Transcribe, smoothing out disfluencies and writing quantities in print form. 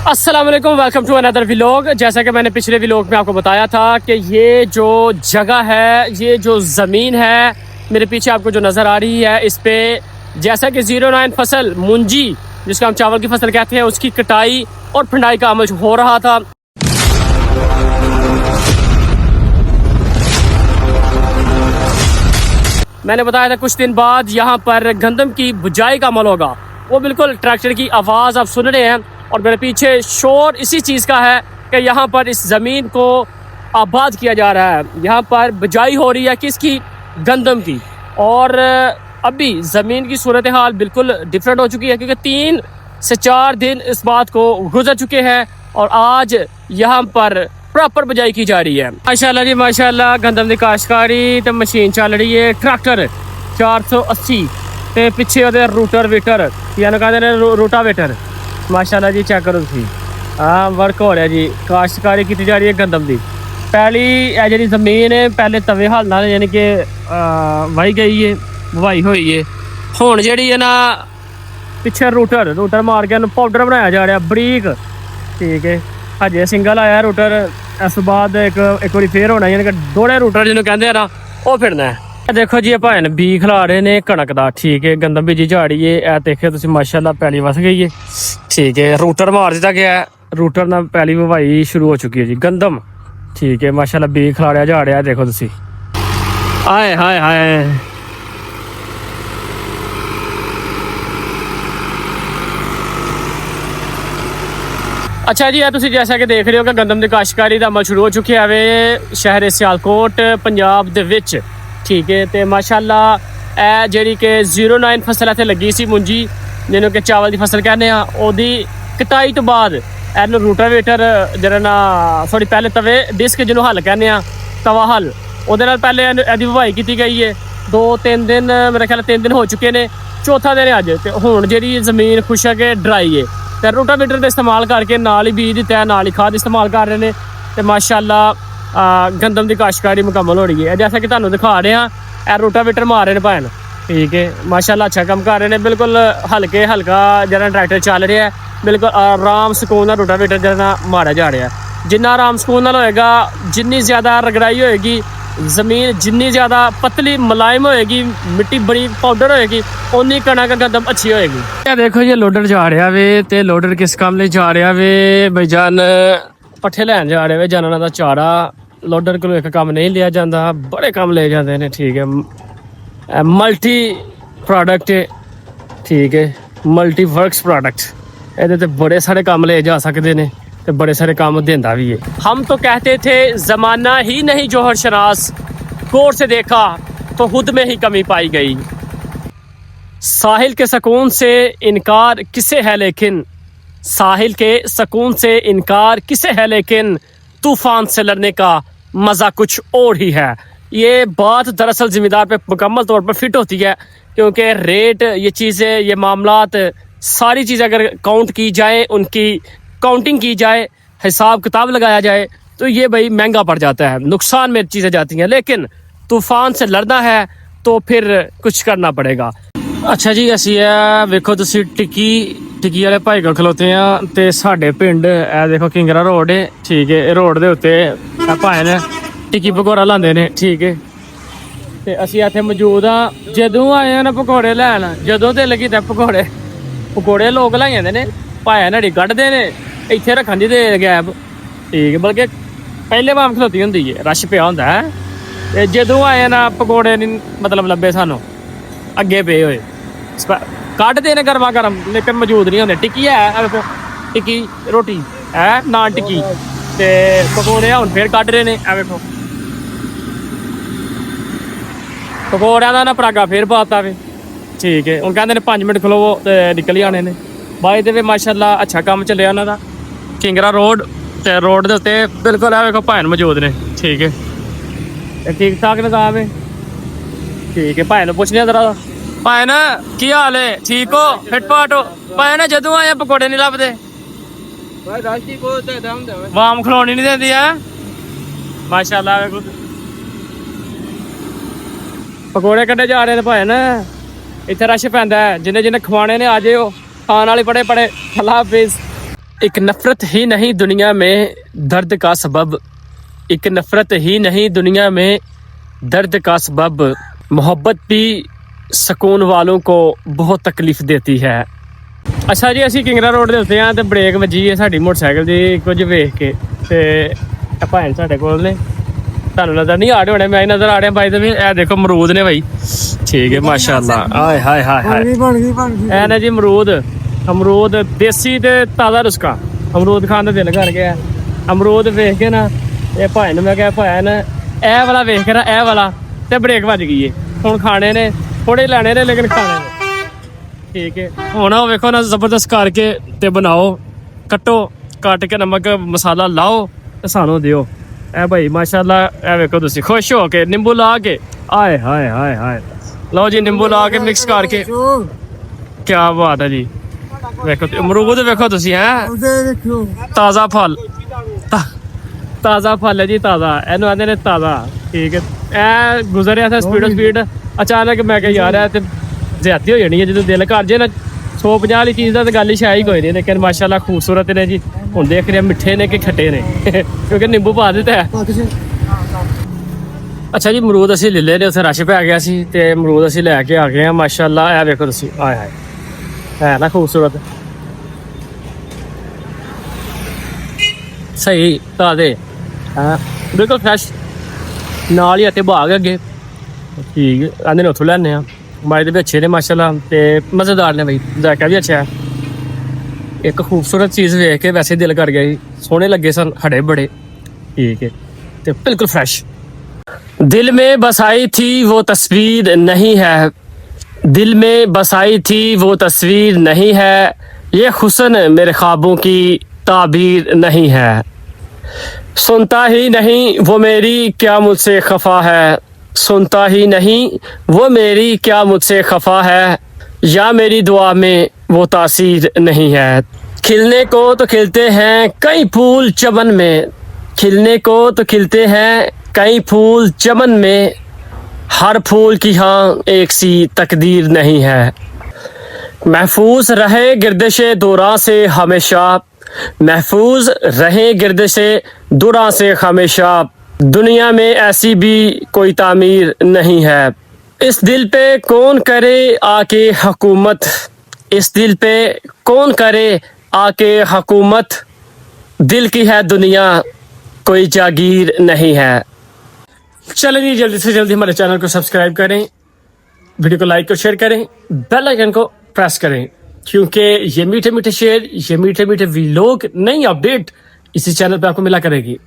अस्सलाम वालेकुम, welcome to another vlog. जैसा कि मैंने पिछले व्लॉग में आपको बताया था कि ये जो जगह है, ये जो ज़मीन है मेरे पीछे आपको जो नज़र आ रही है, इस पे जैसा कि 09 फसल मुंजी जिसको हम चावल की फसल कहते हैं, उसकी कटाई और फंडाई का अमल हो रहा था। मैंने बताया था कुछ दिन बाद यहाँ पर गंदम की बुझाई का अमल होगा। वो बिल्कुल ट्रैक्टर की आवाज़ आप सुन रहे हैं और मेरे पीछे शोर इसी चीज़ का है कि यहाँ पर इस ज़मीन को आबाद किया जा रहा है। यहाँ पर बुझाई हो रही है किसकी? गंदम की। और अभी ज़मीन की सूरत हाल बिल्कुल डिफरेंट हो चुकी है, क्योंकि 3 से 4 दिन इस बात को गुजर चुके हैं और आज यहाँ पर प्रॉपर बुझाई की जा रही है। माशाल्लाह जी माशाल्लाह, गंदम की काश्तकारी तो मशीन चल रही है। ट्रैक्टर 480 ਤੇ ਪਿੱਛੇ ਉਹਦੇ ਰੂਟਰ ਵੀਟਰ ਯਾਨੀ ਕਹਿੰਦੇ ਨੇ ਰੂਟਾਵੇਟਰ। ਮਾਸ਼ਾਅੱਲਾ ਜੀ ਚੈੱਕ ਕਰੋ ਤੁਸੀਂ, ਹਾਂ ਵਰਕ ਹੋ ਰਿਹਾ ਜੀ। ਕਾਸ਼ਤਕਾਰੀ ਕੀਤੀ ਜਾ ਰਹੀ ਹੈ ਗੰਦਮ ਦੀ। ਪਹਿਲੀ ਇਹ ਜਿਹੜੀ ਜ਼ਮੀਨ ਹੈ ਪਹਿਲੇ ਤਵੇ ਹੱਲ ਨਾਲ ਯਾਨੀ ਕਿ ਵਾਹੀ ਗਈ ਹੈ, ਵਾਹੀ ਹੋਈ ਹੈ। ਹੁਣ ਜਿਹੜੀ ਹੈ ਨਾ ਪਿੱਛੇ ਰੂਟਰ ਮਾਰ ਕੇ ਇਹਨੂੰ ਪਾਊਡਰ ਬਣਾਇਆ ਜਾ ਰਿਹਾ ਬਰੀਕ, ਠੀਕ ਹੈ। ਹਜੇ ਸਿੰਗਲ ਆਇਆ ਰੂਟਰ, ਇਸ ਤੋਂ ਬਾਅਦ ਇੱਕ ਵਾਰੀ ਫੇਰ ਹੋਣਾ, ਯਾਨੀ ਕਿ ਦੋਹਰੇ ਰੂਟਰ ਜਿਹਨੂੰ ਕਹਿੰਦੇ ਆ ਨਾ, ਉਹ ਫਿਰਨਾ ਹੈ। देखो जी भाई बी खिला रहे ने कणक का, ठीक है। गंदम बीजी झाड़ी है, ए देखिए तुम माशाल्लाह पैली वस गई है, ठीक है। रूटर मार दिता गया है, रूटर ना पैली बुवाई शुरू हो चुकी है जी गंदम, ठीक है। माशाल्लाह बी खिला रहा झाड़िया, देखो तुसी, आए हाय हाय। अच्छा जी, तुम जैसा कि देख रहे हो कि गंदम की काश्तकारी का अमल शुरू हो चुके है वे शहर सियालकोट पंजाब दे विच, ठीक है। तो माशाल्लाह ए जी कि 09 फसल इतने लगी सी मुंजी, जिन्होंने कि चावल की फसल कहने, ओदी कटाई तो बाद एन रूटावेटर जरा ना थोड़ी पहले तवे डिस्क जिन्होंने हल कहने, तवा हल, वो पहले यदि बुवाई की गई है। 2-3 दिन मेरे ख्याल 3 दिन हो चुके हैं, चौथा दिन अज। तो हुण जी जमीन खुशक है, ड्राई है, तो रूटावेटर का इस्तेमाल करके नाल ही बीज दिता है, नाल ही खाद इस्तेमाल कर रहे हैं। तो माशाल्लाह गंदम की काश्तकारी मुकम्मल हो रही है। जैसा कि तुहानू दिखा रहे हैं, ए रोटावेटर मार रहे हैं भैन, ठीक है। माशाल्लाह अच्छा काम कर रहे हैं, बिल्कुल हल्का जरा ट्रैक्टर चल रहा है, बिल्कुल आराम सुकून नाल रोटावेटर जरा मारा जा रहा है। जिन्ना आराम सुकून नाल होएगा, जिन्नी ज़्यादा रगड़ाई होएगी ज़मीन, जिन्नी ज़्यादा पतली मुलायम होएगी, मिट्टी बड़ी पाउडर होएगी, उन्नी कणक गंदम अच्छी होएगी। देखो ये लोडर जा रहा वे, तो लोडर किस काम लिए जा रहा वे? भाई जान पट्ठे लैन जा रहे वे, जानना का चारा। लोडर को एक काम नहीं लिया जाता, बड़े काम ले जाते हैं, ठीक है। मल्टी प्रोडक्ट, ठीक है, मल्टी वर्क्स प्रोडक्ट, ये बड़े सारे काम ले जा सकते हैं, तो बड़े सारे काम देता भी है। हम तो कहते थे ज़माना ही नहीं जौहर शनास, गौर से देखा तो खुद में ही कमी पाई गई। साहिल के सुकून से इनकार किसे है लेकिन, साहिल के सुकून से इनकार किसे है लेकिन, तूफान से लड़ने का मज़ा कुछ और ही है। ये बात दरअसल ज़िम्मेदार पे मुकम्मल तौर पर फिट होती है, क्योंकि रेट, ये चीज़ें, ये मामलात, सारी चीज़ें अगर काउंट की जाए, उनकी काउंटिंग की जाए, हिसाब किताब लगाया जाए, तो ये भाई महंगा पड़ जाता है, नुकसान में चीज़ें जाती हैं। लेकिन तूफान से लड़ना है तो फिर कुछ करना पड़ेगा। अच्छा जी, असी वेखो तुसी टिक्की वाले भाई को खलोते हैं, तो साढ़े पिंड ए देखो किंगरा रोड है, ठीक है। रोड के उत्ते भाई ने टिक्की पकौड़ा लाते हैं, ठीक है। तो असी इत्थे मौजूद हाँ, जदों आए ना पकौड़े लैन, जदों दिल कीता पकौड़े लोग लाई जाते हैं, भाई नड़ी कढ़ते हैं, इत्थे रखन दी दे गैप, ठीक है। बल्कि पहले वाम खलोती होंदी है, रश पिया होंदा है, ते जदों आए ना पकौड़े नहीं मतलब लब्भे सानू अगे पे हुए, कढ़ते हैं गर्मा गर्म, लेकिन मौजूद नहीं होंगे। टिक्की है, टिक्की रोटी है, नान टिक्की, ते पकौड़े हुण फिर कढ़ रहे हैं, वेखो पकौड़ियां दा ना परागा फिर पाता वे, ठीक है। हुण कहंदे ने 5 मिनट खलोवो ते निकल ही आने ने। बाई ते माशाल्लाह अच्छा काम चलिया उन्हां दा। किंगरा रोड, ते रोड दे उत्ते बिल्कुल है वेखो भाई मौजूद ने, ठीक है। ठीक ठाक निजाम है, ठीक है। भाई नूं पुछने जरा, भाई ना की हाल है, ठीक हो, फिट फाट हो? भाई ना जदों आए पकौड़े नहीं लभदे, वाम खलोनी नहीं देंदी है। माशाल्लाह पकौड़े कड्ढे जा रहे हैं भाई ना, इत्थे रश पैंदा है, जिन्हें जिन्हें खवाने ने आ जाओ, खाने वाले बड़े बड़े। अल्लाह हाफिज़। एक नफरत ही नहीं दुनिया में दर्द का सबब, एक नफरत ही नहीं दुनिया में दर्द का सबब, मोहब्बत भी सुकून वालों को बहुत तकलीफ देती है। अच्छा जी, ਅਸੀਂ ਕਿੰਗਰਾ ਰੋਡ ਦੇ ਉੱਤੇ ਆ ਤੇ ਬ੍ਰੇਕ ਵੱਜੀ ਹੈ ਸਾਡੀ ਮੋਟਰਸਾਈਕਲ ਦੀ ਕੁਝ ਵੇਖ ਕੇ, ਤੇ ਇਹ ਭਾਣ ਸਾਡੇ ਕੋਲ ਨੇ, ਤੁਹਾਨੂੰ ਨਜ਼ਰ ਨਹੀਂ ਆ ਰਹੇ ਹੋਣੇ, ਮੈਂ ਨਜ਼ਰ ਆ ਰਿਹਾ ਬਾਈ ਦੇ ਵੀ। ਇਹ ਦੇਖੋ ਅਮਰੂਦ ਨੇ ਬਾਈ, ਠੀਕ ਹੈ ਮਾਸ਼ਾਅੱਲਾ। ਆਏ ਹਾਏ ਹਾਏ ਹਾਏ, ਇਹ ਨੇ ਜੀ ਅਮਰੂਦ ਦੇਸੀ ਤੇ ਤਾਜ਼ਾ ਨੁਸਖਾ। ਅਮਰੂਦ ਖਾਣ ਦਾ ਦਿਲ ਕਰ ਗਿਆ। ਅਮਰੂਦ ਵੇਖ ਕੇ ਨਾ ਇਹ ਭਾਈ ਨੂੰ ਮੈਂ ਕਿਹਾ ਭਾਣ ਇਹ ਵਾਲਾ ਵੇਖ ਕੇ ਨਾ, ਇਹ ਵਾਲਾ ਤੇ ਬ੍ਰੇਕ ਵੱਜ ਗਈ ਏ। ਹੁਣ ਖਾਣੇ ਨੇ ਥੋੜੇ ਲੈਣੇ ਨੇ ਲੇਕਿਨ ਖਾਣੇ ਨੇ, ਠੀਕ ਹੈ। ਹੁਣ ਉਹ ਵੇਖੋ ਨਾ ਜ਼ਬਰਦਸਤ ਕਰਕੇ ਤੇ ਬਣਾਓ, ਕੱਟ ਕੇ ਨਮਕ ਮਸਾਲਾ ਲਾਓ ਤੇ ਸਾਨੂੰ ਦਿਓ। ਇਹ ਭਾਈ ਮਾਸ਼ਾਅੱਲਾ, ਇਹ ਵੇਖੋ ਤੁਸੀਂ ਖੁਸ਼ ਹੋ ਕੇ ਨਿੰਬੂ ਲਾ ਕੇ, ਆਏ ਹਾਏ ਹਾਏ ਹਾਏ, ਲਓ ਜੀ ਨਿੰਬੂ ਲਾ ਕੇ ਮਿਕਸ ਕਰਕੇ, ਕੀ ਬਾਤ ਹੈ ਜੀ। ਵੇਖੋ ਅਮਰੂਦ ਵੇਖੋ ਤੁਸੀਂ, ਹੈ ਤਾਜ਼ਾ ਫਲ, ਤਾਜ਼ਾ ਫਲ ਹੈ ਜੀ, ਤਾਜ਼ਾ ਇਹਨੂੰ ਆਂਦੇ ਨੇ ਤਾਜ਼ਾ, ਠੀਕ ਹੈ। ਇਹ ਗੁਜ਼ਰਿਆ ਸੀ ਸਪੀਡ ਅਚਾਨਕ, ਮੈਂ ਕਿਹਾ ਯਾਰ ਇਹ ਤੇ ਜ਼ਿਆਦਤੀ ਹੋ ਜਾਣੀ ਹੈ। ਜਦੋਂ ਦਿਲ ਕਰ ਜੇ ਨਾ 150 ਵਾਲੀ ਚੀਜ਼ ਦਾ ਤਾਂ ਗੱਲ ਹੀ ਸ਼ਾਇਦ ਕੋਈ ਨਹੀਂ, ਲੇਕਿਨ ਮਾਸ਼ਾਅੱਲਾ ਖੂਬਸੂਰਤ ਨੇ ਜੀ। ਹੁਣ ਦੇਖ ਰਹੇ ਮਿੱਠੇ ਨੇ ਕਿ ਖੱਟੇ ਨੇ ਕਿਉਂਕਿ ਨਿੰਬੂ ਪਾ ਦਿੱਤਾ ਹੈ। ਅੱਛਾ ਜੀ, ਅਮਰੂਦ ਅਸੀਂ ਲੈ ਲਏ ਨੇ, ਉੱਥੇ ਰਸ਼ ਪੈ ਗਿਆ ਸੀ ਤੇ ਅਮਰੂਦ ਅਸੀਂ ਲੈ ਕੇ ਆ ਗਏ ਹਾਂ ਮਾਸ਼ਾਅੱਲਾ। ਇਹ ਵੇਖੋ ਤੁਸੀਂ, ਆਏ ਹਾਏ, ਹੈ ਨਾ ਖੂਬਸੂਰਤ, ਸਹੀ ਤਾਜ਼ੇ, ਹਾਂ ਬਿਲਕੁਲ ਫਰੈਸ਼, ਨਾਲ ਹੀ ਅਤੇ ਬਾਗ ਅੱਗੇ, ਠੀਕ ਆਂਦੇ ਨੇ ਉੱਥੋਂ ਲੈਂਦੇ ਹਾਂ। ਬਾਈ ਦੇ ਵੀ ਅੱਛੇ ਨੇ ਮਾਸ਼ਾਅੱਲਾ ਤੇ ਮਜ਼ੇਦਾਰ ਨੇ ਬਈ, ਜ਼ਾਇਕਾ ਵੀ ਅੱਛਾ ਹੈ। ਇੱਕ ਖੂਬਸੂਰਤ ਚੀਜ਼ ਵੇਖ ਕੇ ਵੈਸੇ ਦਿਲ ਕਰ ਗਿਆ ਜੀ, ਸੋਹਣੇ ਲੱਗੇ ਸਨ, ਹੜੇ ਬੜੇ, ਠੀਕ ਹੈ ਤੇ ਬਿਲਕੁਲ ਫਰੈਸ਼। दिल में बसाई थी वो तस्वीर नहीं है, दिल में बसाई थी वो तस्वीर नहीं है, ये हुस्न मेरे ख्वाबों की ताबीर नहीं है, सुनता ही नहीं वो मेरी क्या मुझसे खफा है, सुनता ही नहीं वो मेरी क्या मुझसे खफा है, या मेरी दुआ में वो तासीर नहीं है। खिलने को तो खिलते हैं कई फूल चमन में, खिलने को तो खिलते हैं कई फूल चमन में, हर फूल की हाँ एक सी तकदीर नहीं है, महफूज रहे गिरदिश दौरां से हमेशा, महफूज रहे गिरदिश दौरां से हमेशा, दुनिया में ऐसी भी कोई तामीर नहीं है, इस दिल पे कौन करे आके हुकूमत, इस दिल पे कौन करे आके हुकूमत, दिल की है दुनिया कोई जागीर नहीं है। चलें जी, जल्दी से जल्दी हमारे चैनल को सब्सक्राइब करें, वीडियो को लाइक और शेयर करें, बेल आइकन को प्रेस करें, क्योंकि ये मीठे मीठे शेयर, ये मीठे मीठे व्लॉग, नई अपडेट इसी चैनल पे आपको मिला करेगी।